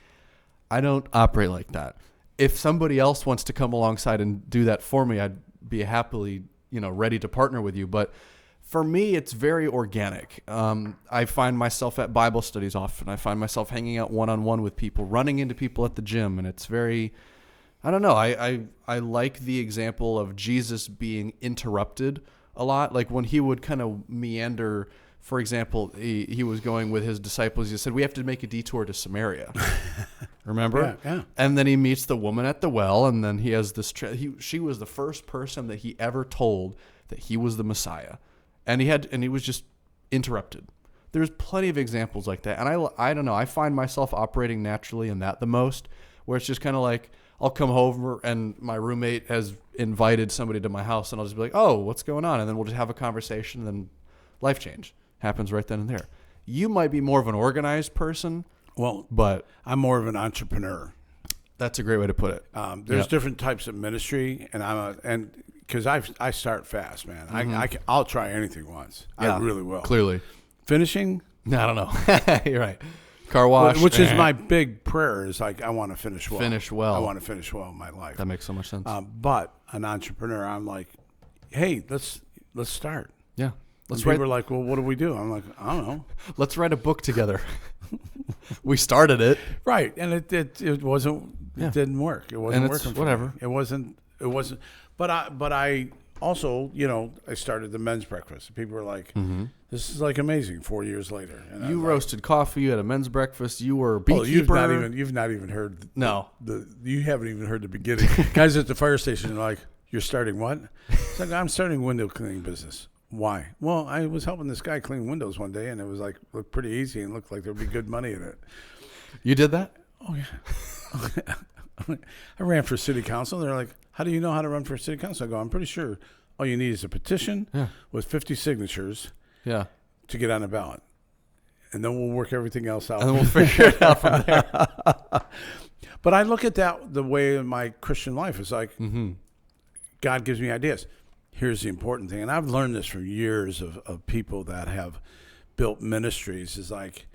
I don't operate like that. If somebody else wants to come alongside and do that for me, I'd be happily, ready to partner with you. But for me, it's very organic. I find myself at Bible studies often. I find myself hanging out one-on-one with people, running into people at the gym, and it's very, I don't know. I like the example of Jesus being interrupted a lot. Like when he would kind of meander. For example, he was going with his disciples. He said, we have to make a detour to Samaria. Remember? Yeah. And then he meets the woman at the well, and then he has this. She was the first person that he ever told that he was the Messiah, and he was just interrupted. There's plenty of examples like that, and I don't know. I find myself operating naturally in that the most, where it's just kind of like I'll come home and my roommate has invited somebody to my house, and I'll just be like, oh, what's going on? And then we'll just have a conversation, and then life change happens right then and there. You might be more of an organized person. Well, but I'm more of an entrepreneur. That's a great way to put it. There's different types of ministry, and because I start fast, man. Mm-hmm. I'll try anything once. Yeah, I really will. Clearly. Finishing? I don't know. You're right. Car wash. Which is my big prayer is like, I want to finish well. Finish well. I want to finish well in my life. That makes so much sense. But an entrepreneur, I'm like, hey, let's start. Yeah. People are like, well, what do we do? I'm like, I don't know. Let's write a book together. We started it. Right. And it wasn't, it didn't work. It wasn't working for whatever. me. It wasn't, but I also, I started the men's breakfast. People were like, this is like amazing 4 years later. And you roasted coffee. You had a men's breakfast. You were a beekeeper. You've not even heard. No. You haven't even heard the beginning. Guys at the fire station are like, you're starting what? It's like, I'm starting a window cleaning business. Why? Well, I was helping this guy clean windows one day, and it was like looked pretty easy and looked like there'd be good money in it. You did that? Oh yeah. I ran for city council. They're like, "How do you know how to run for city council?" I go, "I'm pretty sure all you need is a petition with 50 signatures, to get on the ballot, and then we'll work everything else out. And then we'll figure it out from there." But I look at that the way in my Christian life is like, God gives me ideas. Here's the important thing, and I've learned this from years of people that have built ministries, is like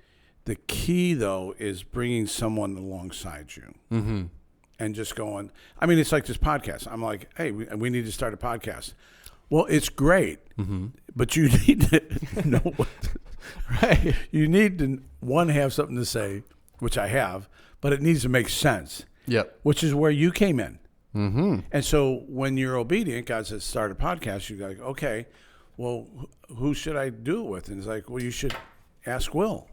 the key, though, is bringing someone alongside you and just going, I mean, it's like this podcast. I'm like, hey, we need to start a podcast. Well, it's great, but you need to know what, right? You need to, one, have something to say, which I have, but it needs to make sense. Yep. Which is where you came in. And so when you're obedient, God says, start a podcast. You're like, okay, well, who should I do it with? And it's like, well, you should ask Will.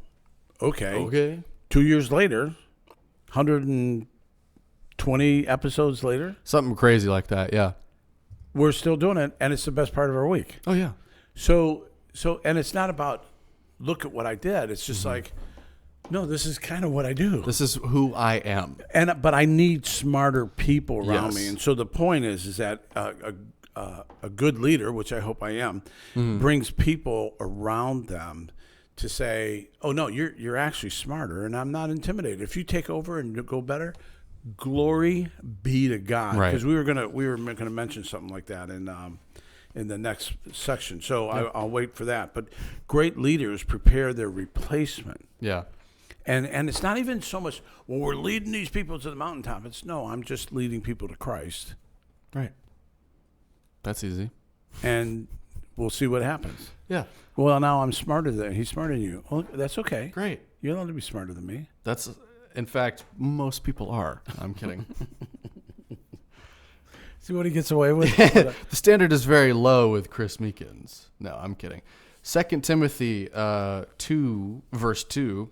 Okay. 2 years later, 120 episodes later. Something crazy like that, yeah. We're still doing it, and it's the best part of our week. Oh, yeah. So, and it's not about, look at what I did. It's just like, no, this is kind of what I do. This is who I am. But I need smarter people around me. And so the point is that a good leader, which I hope I am, brings people around them to say, oh, no, you're actually smarter, and I'm not intimidated. If you take over and go better, glory be to God. Right. Because we were gonna mention something like that in the next section. So I'll wait for that. But great leaders prepare their replacement. Yeah. And it's not even so much, well, we're leading these people to the mountaintop. It's, no, I'm just leading people to Christ. Right. That's easy. And we'll see what happens. Yeah. Well, now I'm smarter than he's smarter than you. Well, that's okay. Great. You're allowed to be smarter than me. That's, in fact, most people are. I'm kidding. See what he gets away with? The standard is very low with Chris Meekins. No, I'm kidding. 2 Timothy 2, verse 2.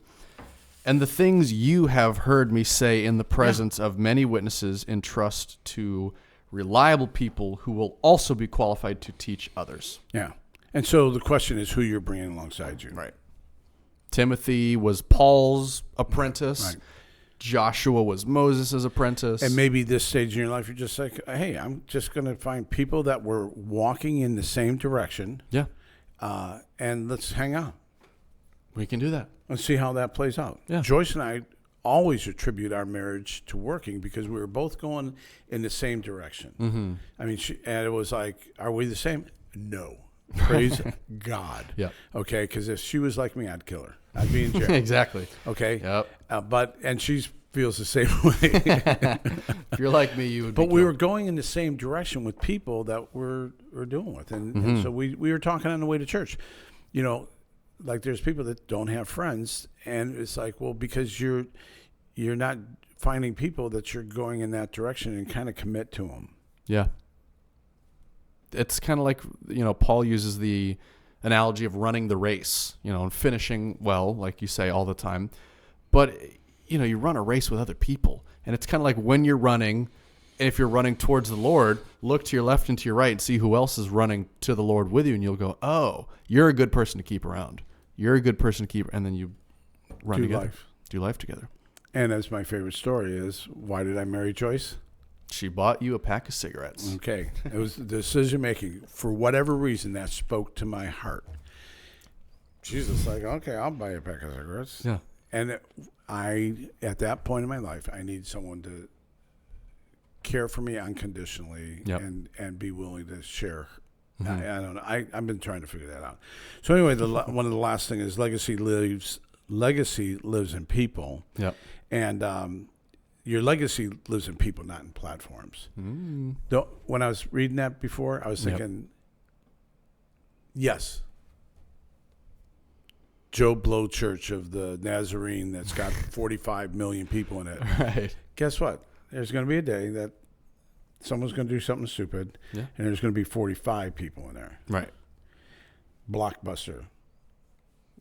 And the things you have heard me say in the presence of many witnesses entrust to reliable people who will also be qualified to teach others. Yeah. And so the question is who you're bringing alongside you. Right. Timothy was Paul's apprentice. Right. Joshua was Moses' apprentice. And maybe this stage in your life, you're just like, hey, I'm just going to find people that were walking in the same direction. Yeah. And let's hang out. We can do that. Let's see how that plays out. Yeah. Joyce and I always attribute our marriage to working because we were both going in the same direction. Mm-hmm. I mean, and it was like, are we the same? No. Praise God. Yeah. Okay, because if she was like me, I'd kill her. I'd be in jail. Exactly. Okay. Yep. And she feels the same way. If you're like me, you would. But we were going in the same direction with people that we're doing with, and so we were talking on the way to church. You know, like there's people that don't have friends, and it's like, well, because you're not finding people that you're going in that direction and kind of commit to them. Yeah. It's kind of like, you know, Paul uses the analogy of running the race, you know, and finishing well, like you say all the time. But, you know, you run a race with other people. And it's kind of like when you're running, if you're running towards the Lord, look to your left and to your right and see who else is running to the Lord with you. And you'll go, oh, you're a good person to keep around. You're a good person to keep. And then you run together. Do life together. And as my favorite story is, why did I marry Joyce? She bought you a pack of cigarettes. Okay. It was the decision making. For whatever reason, that spoke to my heart. She's just like, okay, I'll buy you a pack of cigarettes. Yeah. And at that point in my life, I need someone to care for me unconditionally and be willing to share. Mm-hmm. I don't know. I've been trying to figure that out. So anyway, one of the last thing is legacy lives in people. Yep. And your legacy lives in people, not in platforms. Mm. When I was reading that before, I was thinking, yes, Joe Blow Church of the Nazarene that's got 45 million people in it. Right. Guess what? There's going to be a day that someone's going to do something stupid, and there's going to be 45 people in there. Right. Blockbuster.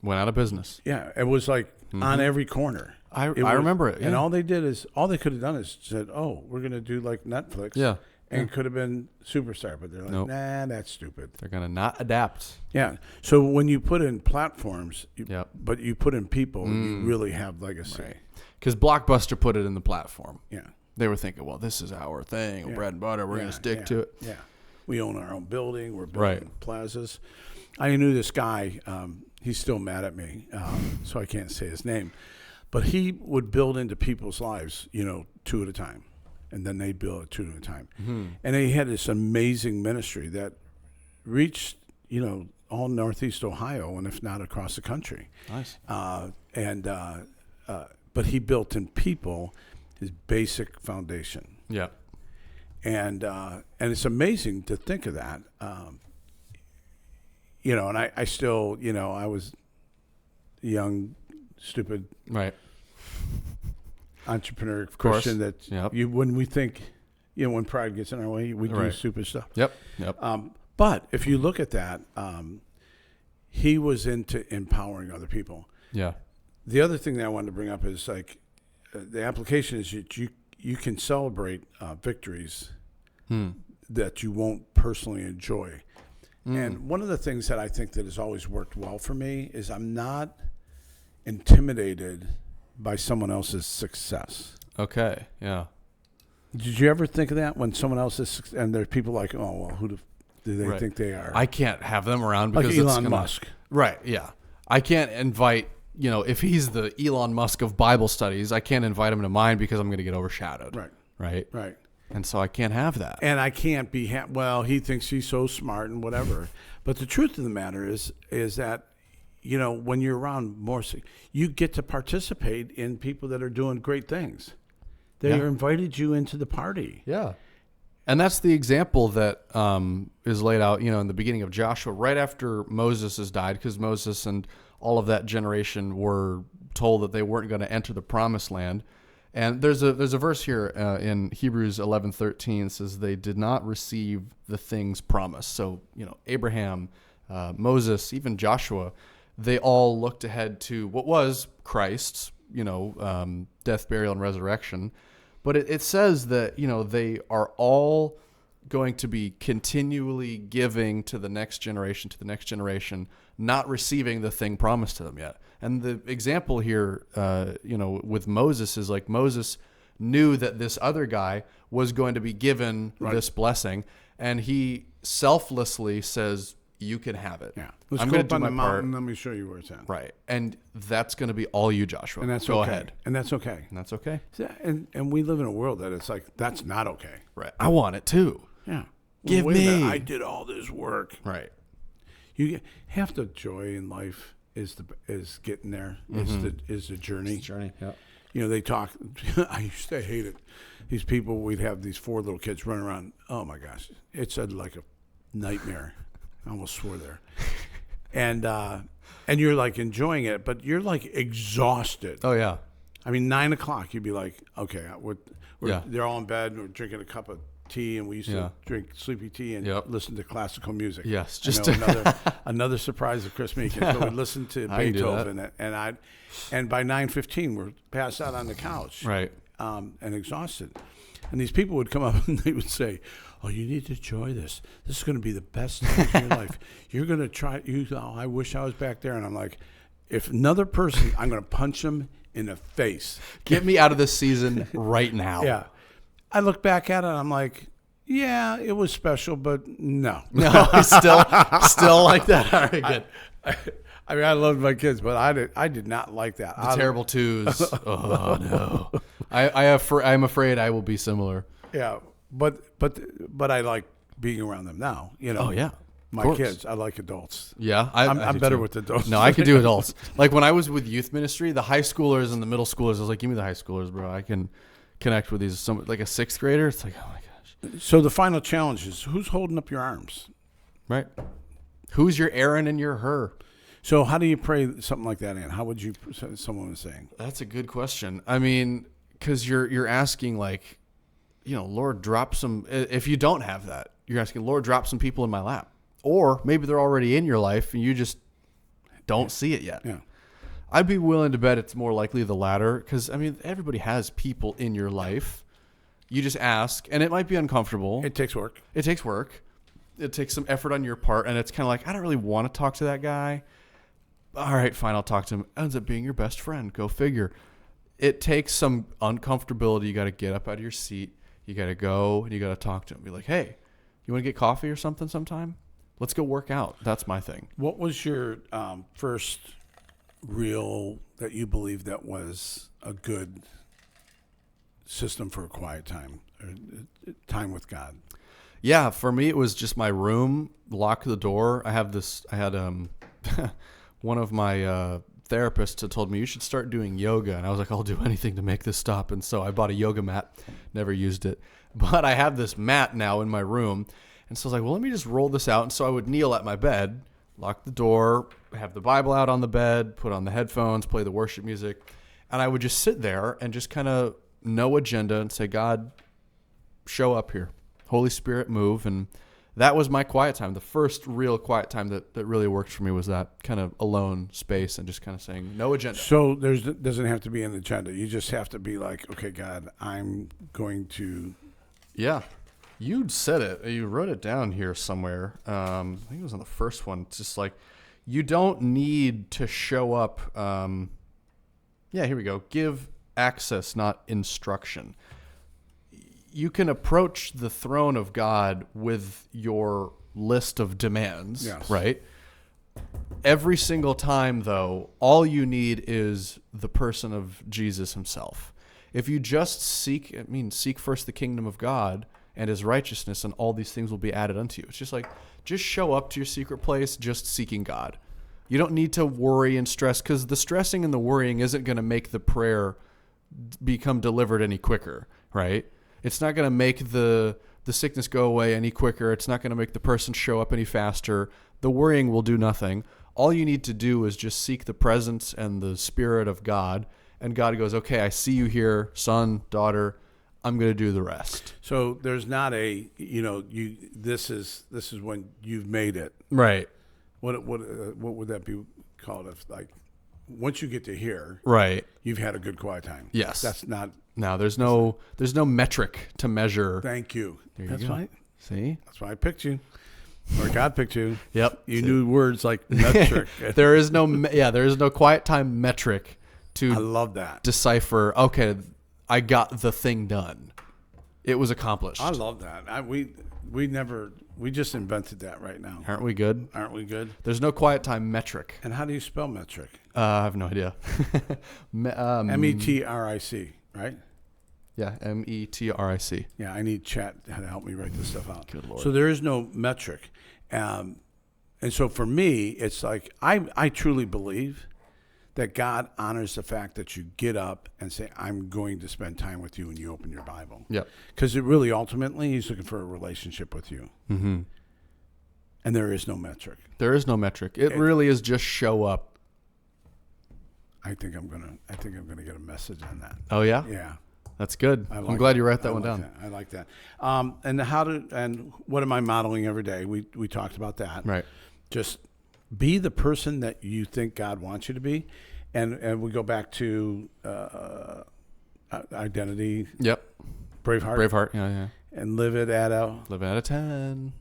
Went out of business. Yeah, it was like on every corner. I remember it. Yeah. And all they could have done is said, oh, we're going to do like Netflix. Yeah. And could have been Superstar, but they're like, nah, that's stupid. They're going to not adapt. Yeah. So when you put in platforms, but you put in people, you really have legacy. Because Blockbuster put it in the platform. Yeah. They were thinking, well, this is our thing, bread and butter. We're going to stick to it. Yeah. We own our own building. We're building plazas. I knew this guy. He's still mad at me, so I can't say his name. But he would build into people's lives, two at a time. And then they'd build it two at a time. Mm-hmm. And he had this amazing ministry that reached, all Northeast Ohio, and if not across the country. Nice. But he built in people his basic foundation. Yeah. And it's amazing to think of that. And I still, I was young, stupid, entrepreneur Christian that when we think, when pride gets in our way, we do stupid stuff. Yep. But if you look at that, he was into empowering other people. Yeah. The other thing that I wanted to bring up is like the application is that you can celebrate victories that you won't personally enjoy. And one of the things that I think that has always worked well for me is I'm not intimidated by someone else's success. Okay, yeah. Did you ever think of that when someone else is, and there's people like, oh, well, who do they think they are? I can't have them around because like Elon Musk. Right, yeah. I can't invite, if he's the Elon Musk of Bible studies, I can't invite him to mine because I'm going to get overshadowed. Right. And so I can't have that. And I can't be, he thinks he's so smart and whatever. But the truth of the matter is that, when you're around more, you get to participate in people that are doing great things. They invited you into the party. Yeah. And that's the example that is laid out, in the beginning of Joshua, right after Moses has died, because Moses and all of that generation were told that they weren't going to enter the promised land. And there's a verse here in Hebrews 11:13 says they did not receive the things promised. So, Abraham, Moses, even Joshua, they all looked ahead to what was Christ's, death, burial, and resurrection. But it says that, they are all going to be continually giving to the next generation, not receiving the thing promised to them yet. And the example here, with Moses is like Moses knew that this other guy was going to be given this blessing, and he selflessly says, you can have it. Yeah. Let's I'm go going up to do on my the part. mountain. Let me show you where it's at. Right. And that's going to be all you, Joshua. And that's go okay. ahead. And that's okay. And that's okay. And we live in a world that it's like, that's not okay. Right. I want it too. Yeah. Give wait a me. minute, I did all this work. Right. Half the joy in life is getting there. Is the journey. It's the journey. Yeah. They talk. I used to hate it. These people, we'd have these 4 little kids running around. Oh my gosh, it's like a nightmare. I almost swore there. And you're like enjoying it, but you're like exhausted. Oh yeah. I mean, 9 o'clock, you'd be like, okay, Yeah. they're all in bed, and we're drinking a cup of tea, and we used to drink sleepy tea and listen to classical music. Yes, just another surprise of Chris Meekin. So we'd listen to Beethoven, and by 9:15 we're passed out on the couch, right, and exhausted. And these people would come up and they would say, "Oh, you need to enjoy this. This is going to be the best time of your life. You're going to try. I wish I was back there." And I'm like, if another person, I'm going to punch them in the face. Get me out of this season right now. Yeah. I look back at it, and I'm like, yeah, it was special, but no. No, it's still like that. All right, good. I mean, I loved my kids, but I did not like that. The terrible twos. Oh no. I'm afraid I will be similar. Yeah, but I like being around them now. Oh yeah. My kids, I like adults. Yeah, I'm better with adults. No, I can do adults. Like when I was with youth ministry, the high schoolers and the middle schoolers, I was like, give me the high schoolers, bro. I can connect with these. Like a 6th grader, it's like, oh my gosh. So the final challenge is, who's holding up your arms? Right. Who's your Aaron and your Hur? So how do you pray something like that in? How would you, someone was saying? That's a good question. I mean, because you're asking like, Lord, drop some. If you don't have that, you're asking, Lord, drop some people in my lap. Or maybe they're already in your life and you just don't see it yet. Yeah. I'd be willing to bet it's more likely the latter because, I mean, everybody has people in your life. You just ask, and it might be uncomfortable. It takes work. It takes work. It takes some effort on your part, and it's kind of like, I don't really want to talk to that guy. All right, fine, I'll talk to him. Ends up being your best friend. Go figure. It takes some uncomfortability. You got to get up out of your seat. You got to go, and you got to talk to him. Be like, hey, you want to get coffee or something sometime? Let's go work out. That's my thing. What was your first real that you believe that was a good system for a quiet time, or time with God? Yeah, for me, it was just my room, lock the door. I had one of my therapists had told me, you should start doing yoga. And I was like, I'll do anything to make this stop. And so I bought a yoga mat, never used it. But I have this mat now in my room. And so I was like, well, let me just roll this out. And so I would kneel at my bed, lock the door, have the Bible out on the bed, put on the headphones, play the worship music. And I would just sit there and just kind of no agenda and say, God, show up here. Holy Spirit, move. And that was my quiet time. The first real quiet time that really worked for me was that kind of alone space and just kind of saying, no agenda. So doesn't have to be an agenda. You just have to be like, okay, God, I'm going to. Yeah. You said it. You wrote it down here somewhere. I think it was on the first one. It's just like, you don't need to show up. Here we go. Give access, not instruction. You can approach the throne of God with your list of demands, yes, right? Every single time, though, all you need is the person of Jesus himself. If you just seek first the kingdom of God and his righteousness, and all these things will be added unto you. It's just like, just show up to your secret place, just seeking God. You don't need to worry and stress, because the stressing and the worrying isn't going to make the prayer become delivered any quicker, right? It's not going to make the sickness go away any quicker. It's not going to make the person show up any faster. The worrying will do nothing. All you need to do is just seek the presence and the Spirit of God, and God goes, okay, I see you here, son, daughter, I'm going to do the rest. So there's not a, this is when you've made it. Right. What would that be called? If like once you get to here, right, you've had a good quiet time. Yes. That's not. No, there's no metric to measure. Thank you. That's right. See? That's why I picked you. Or God picked you. Yep. You knew words like metric. there is no quiet time metric to I love that. decipher, okay, I got the thing done. It was accomplished. I love that. We just invented that right now. Aren't we good? Aren't we good? There's no quiet time metric. And how do you spell metric? I have no idea. METRIC, right? Yeah, METRIC. Yeah, I need chat to help me write this stuff out. Good Lord. So there is no metric. And so for me, it's like I truly believe that God honors the fact that you get up and say, I'm going to spend time with you, and you open your Bible. Yeah. Because it really, ultimately, he's looking for a relationship with you. Mm-hmm. And there is no metric. There is no metric. It really is just show up. I think I'm gonna get a message on that. Oh yeah? Yeah. That's good. I'm glad you wrote that one down. I like that. And what am I modeling every day? We talked about that. Right. Just be the person that you think God wants you to be. And we go back to identity. Yep. Braveheart. Yeah. And live it at a 10.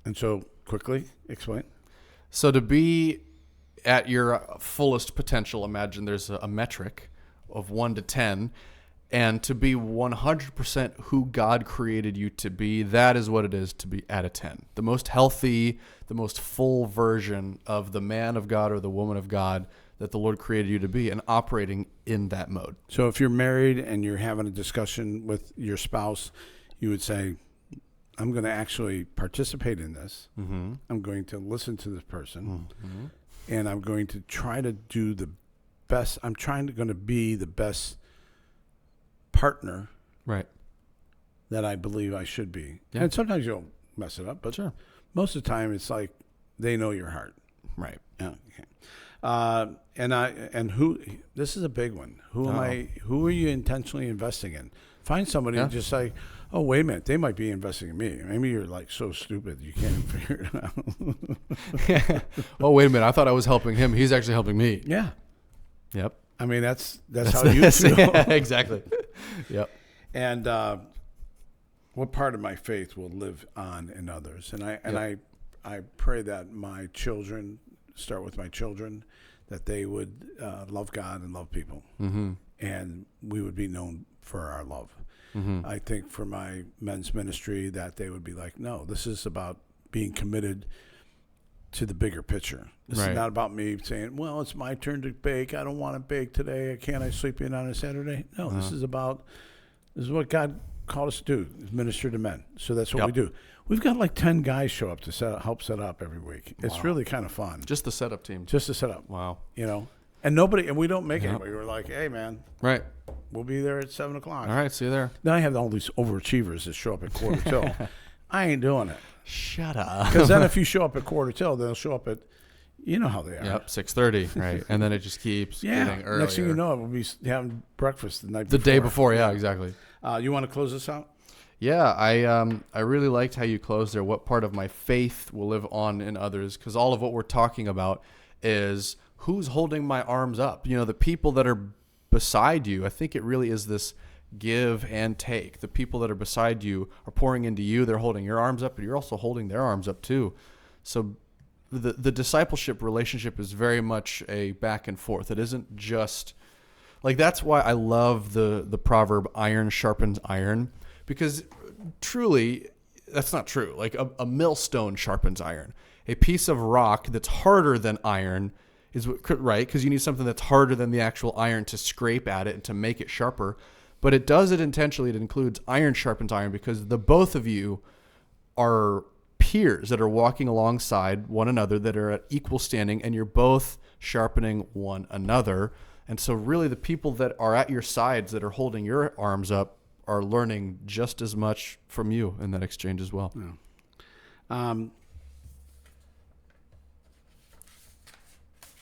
And so quickly explain. So to be at your fullest potential, imagine there's a metric of 1 to 10. And to be 100% who God created you to be, that is what it is to be at a 10. The most healthy, the most full version of the man of God or the woman of God that the Lord created you to be, and operating in that mode. So if you're married and you're having a discussion with your spouse, you would say, I'm going to actually participate in this. Mm-hmm. I'm going to listen to this person. Mm-hmm. And I'm going to try to do the best. I'm going to be the best partner, right, that I believe I should be. Yeah. And sometimes you'll mess it up, but sure, most of the time it's like they know your heart. right. Yeah. Okay. This is a big one. Who are you intentionally investing in? Find somebody and just say, oh, wait a minute, they might be investing in me. Maybe you're like so stupid you can't even figure it out. Oh, wait a minute, I thought I was helping him. He's actually helping me. Yeah. Yep. I mean, that's how you feel. Yeah, exactly. Yep. And what part of my faith will live on in others? And I pray that my children, start with my children, that they would love God and love people. Mm-hmm. And we would be known for our love. Mm-hmm. I think for my men's ministry that they would be like, no, this is about being committed to the bigger picture. This is not about me saying, well, it's my turn to bake. I don't want to bake today. Can't I sleep in on a Saturday? No, this is what God called us to do, is minister to men. So that's what we do. We've got like 10 guys show up to help set up every week. It's really kind of fun. Just the setup team. Just the setup. Wow. And we don't make anybody. We're like, hey, man. Right. We'll be there at 7 o'clock. All right. See you there. Then I have all these overachievers that show up at quarter till. I ain't doing it. Shut up. Because then if you show up at quarter till, they'll show up at, you know how they are. Yep, 6:30, right. And then it just keeps getting earlier. Next thing you know, we'll be having breakfast the day before, yeah, exactly. You want to close this out? Yeah, I really liked how you closed there. What part of my faith will live on in others? Because all of what we're talking about is who's holding my arms up. The people that are beside you. I think it really is this give and take. The people that are beside you are pouring into you. They're holding your arms up, but you're also holding their arms up too. So the discipleship relationship is very much a back and forth. It isn't just like, that's why I love the proverb iron sharpens iron, because truly that's not true. Like a millstone sharpens iron. A piece of rock that's harder than iron is right, because you need something that's harder than the actual iron to scrape at it and to make it sharper. But it does it intentionally. It includes iron sharpens iron, because the both of you are peers that are walking alongside one another, that are at equal standing, and you're both sharpening one another. And so really the people that are at your sides that are holding your arms up are learning just as much from you in that exchange as well. Yeah.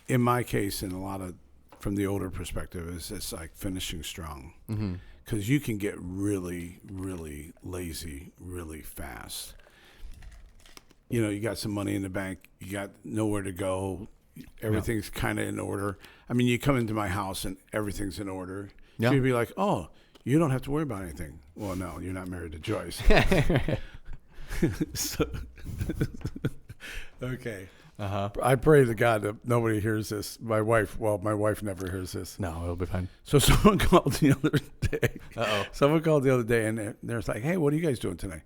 In my case, and a lot of from the older perspective is it's like finishing strong. Mm-hmm. Because you can get really, really lazy really fast. You know, you got some money in the bank, you got nowhere to go, everything's kind of in order. I mean, you come into my house and everything's in order. Yeah. So you'd be like, oh, you don't have to worry about anything. Well, no, you're not married to Joyce. So, okay. Uh-huh. I pray to God that nobody hears this. My wife never hears this. No, it'll be fine. So someone called the other day. Uh-oh. Someone called the other day, and they're like, hey, what are you guys doing tonight?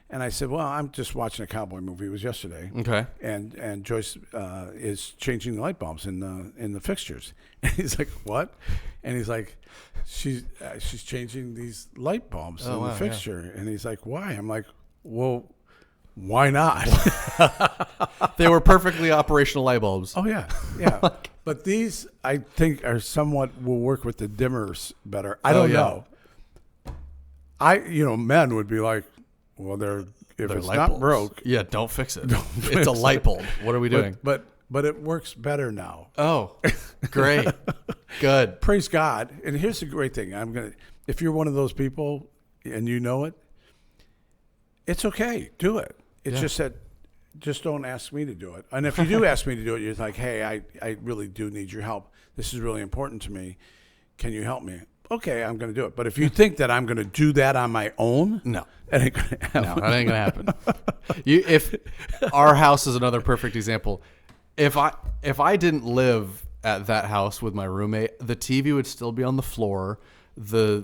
And I said, well, I'm just watching a cowboy movie. It was yesterday. Okay. And Joyce is changing the light bulbs in the fixtures. And he's like, what? And he's like, she's changing these light bulbs in the fixture. Yeah. And he's like, why? I'm like, well, why not? They were perfectly operational light bulbs. Oh, yeah. Yeah. But these, I think, are somewhat will work with the dimmers better. I don't know. Men would be like, well, if it's light not bulbs. broke. Yeah, don't fix it. It's a light bulb. What are we doing? But it works better now. Oh, great. Good. Praise God. And here's the great thing. If you're one of those people and you know it, it's okay. Do it. It's just that, just don't ask me to do it. And if you do ask me to do it, you're like, hey, I really do need your help. This is really important to me. Can you help me? Okay, I'm going to do it. But if you think that I'm going to do that on my own, no, it ain't going to happen. No, that ain't going to happen. If our house is another perfect example. If I didn't live at that house with my roommate, the TV would still be on the floor. The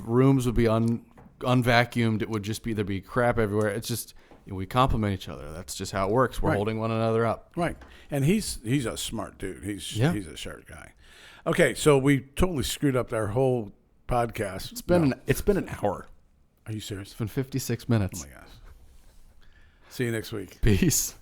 rooms would be unvacuumed. It would just be, there'd be crap everywhere. It's just, we complement each other. That's just how it works. We're holding one another up. Right. And he's a smart dude. He's a sharp guy. Okay, so we totally screwed up our whole podcast. It's been an hour. Are you serious? It's been 56 minutes. Oh my gosh. See you next week. Peace.